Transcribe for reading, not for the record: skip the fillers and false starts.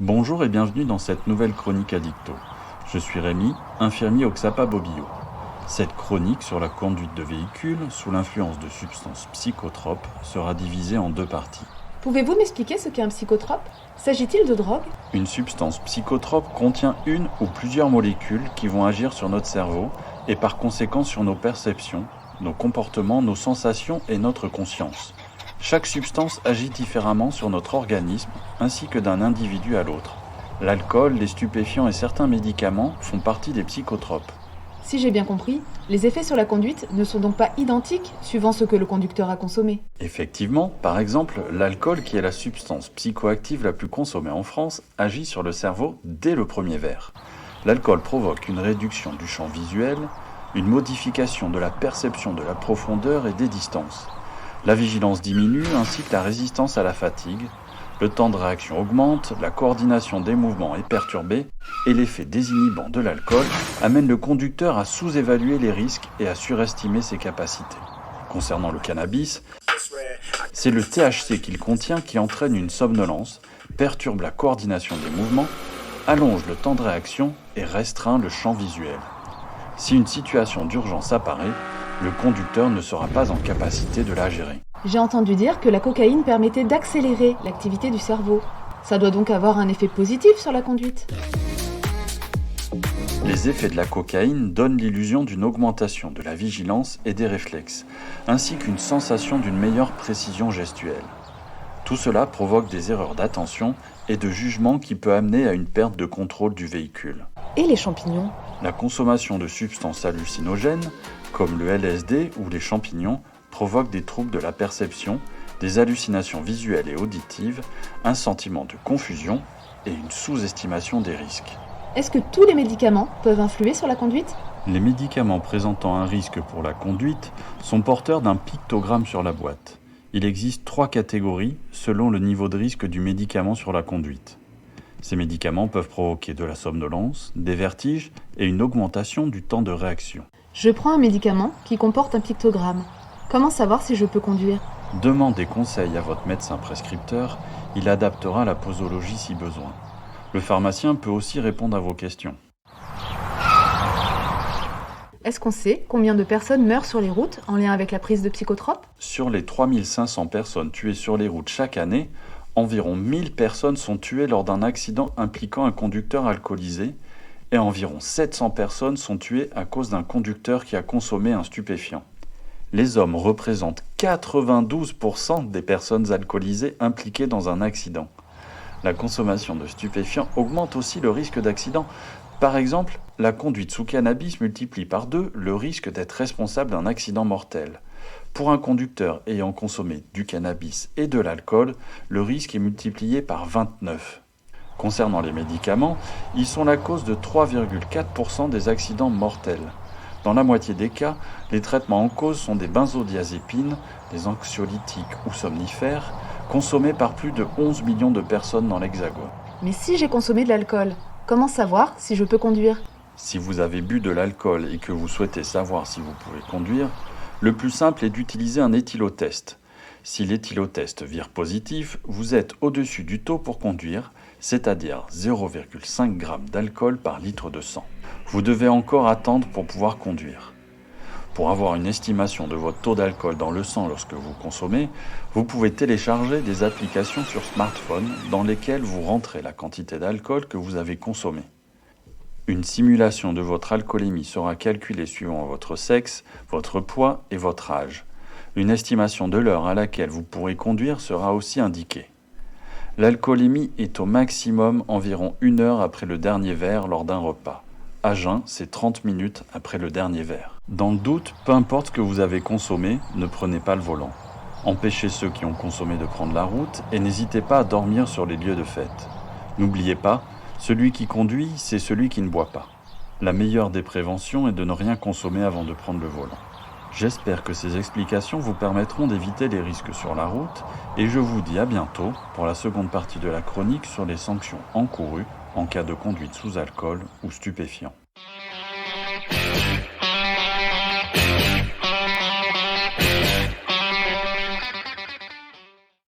Bonjour et bienvenue dans cette nouvelle chronique Addicto. Je suis Rémi, infirmier au XAPA Bobillot. Cette chronique sur la conduite de véhicules sous l'influence de substances psychotropes sera divisée en deux parties. Pouvez-vous m'expliquer ce qu'est un psychotrope? S'agit-il de drogue? Une substance psychotrope contient une ou plusieurs molécules qui vont agir sur notre cerveau et par conséquent sur nos perceptions, nos comportements, nos sensations et notre conscience. Chaque substance agit différemment sur notre organisme ainsi que d'un individu à l'autre. L'alcool, les stupéfiants et certains médicaments font partie des psychotropes. Si j'ai bien compris, les effets sur la conduite ne sont donc pas identiques suivant ce que le conducteur a consommé. Effectivement, par exemple, l'alcool, qui est la substance psychoactive la plus consommée en France, agit sur le cerveau dès le premier verre. L'alcool provoque une réduction du champ visuel, une modification de la perception de la profondeur et des distances. La vigilance diminue ainsi que la résistance à la fatigue, le temps de réaction augmente, la coordination des mouvements est perturbée et l'effet désinhibant de l'alcool amène le conducteur à sous-évaluer les risques et à surestimer ses capacités. Concernant le cannabis, c'est le THC qu'il contient qui entraîne une somnolence, perturbe la coordination des mouvements, allonge le temps de réaction et restreint le champ visuel. Si une situation d'urgence apparaît, le conducteur ne sera pas en capacité de la gérer. J'ai entendu dire que la cocaïne permettait d'accélérer l'activité du cerveau. Ça doit donc avoir un effet positif sur la conduite. Les effets de la cocaïne donnent l'illusion d'une augmentation de la vigilance et des réflexes, ainsi qu'une sensation d'une meilleure précision gestuelle. Tout cela provoque des erreurs d'attention et de jugement qui peut amener à une perte de contrôle du véhicule. Et les champignons? La consommation de substances hallucinogènes, comme le LSD ou les champignons, provoque des troubles de la perception, des hallucinations visuelles et auditives, un sentiment de confusion et une sous-estimation des risques. Est-ce que tous les médicaments peuvent influer sur la conduite? Les médicaments présentant un risque pour la conduite sont porteurs d'un pictogramme sur la boîte. Il existe 3 catégories selon le niveau de risque du médicament sur la conduite. Ces médicaments peuvent provoquer de la somnolence, des vertiges et une augmentation du temps de réaction. Je prends un médicament qui comporte un pictogramme. Comment savoir si je peux conduire? Demandez conseil à votre médecin prescripteur, il adaptera la posologie si besoin. Le pharmacien peut aussi répondre à vos questions. Est-ce qu'on sait combien de personnes meurent sur les routes en lien avec la prise de psychotropes? Sur les 3500 personnes tuées sur les routes chaque année, environ 1000 personnes sont tuées lors d'un accident impliquant un conducteur alcoolisé et environ 700 personnes sont tuées à cause d'un conducteur qui a consommé un stupéfiant. Les hommes représentent 92% des personnes alcoolisées impliquées dans un accident. La consommation de stupéfiants augmente aussi le risque d'accident. Par exemple, la conduite sous cannabis multiplie par 2 le risque d'être responsable d'un accident mortel. Pour un conducteur ayant consommé du cannabis et de l'alcool, le risque est multiplié par 29. Concernant les médicaments, ils sont la cause de 3,4% des accidents mortels. Dans la moitié des cas, les traitements en cause sont des benzodiazépines, des anxiolytiques ou somnifères, consommés par plus de 11 millions de personnes dans l'Hexagone. Mais si j'ai consommé de l'alcool, comment savoir si je peux conduire? Si vous avez bu de l'alcool et que vous souhaitez savoir si vous pouvez conduire, le plus simple est d'utiliser un éthylotest. Si l'éthylotest vire positif, vous êtes au-dessus du taux pour conduire, c'est-à-dire 0,5 g d'alcool par litre de sang. Vous devez encore attendre pour pouvoir conduire. Pour avoir une estimation de votre taux d'alcool dans le sang lorsque vous consommez, vous pouvez télécharger des applications sur smartphone dans lesquelles vous rentrez la quantité d'alcool que vous avez consommée. Une simulation de votre alcoolémie sera calculée suivant votre sexe, votre poids et votre âge. Une estimation de l'heure à laquelle vous pourrez conduire sera aussi indiquée. L'alcoolémie est au maximum environ 1 heure après le dernier verre lors d'un repas. À jeun, c'est 30 minutes après le dernier verre. Dans le doute, peu importe ce que vous avez consommé, ne prenez pas le volant. Empêchez ceux qui ont consommé de prendre la route et n'hésitez pas à dormir sur les lieux de fête. N'oubliez pas, celui qui conduit, c'est celui qui ne boit pas. La meilleure des préventions est de ne rien consommer avant de prendre le volant. J'espère que ces explications vous permettront d'éviter les risques sur la route et je vous dis à bientôt pour la seconde partie de la chronique sur les sanctions encourues en cas de conduite sous alcool ou stupéfiant.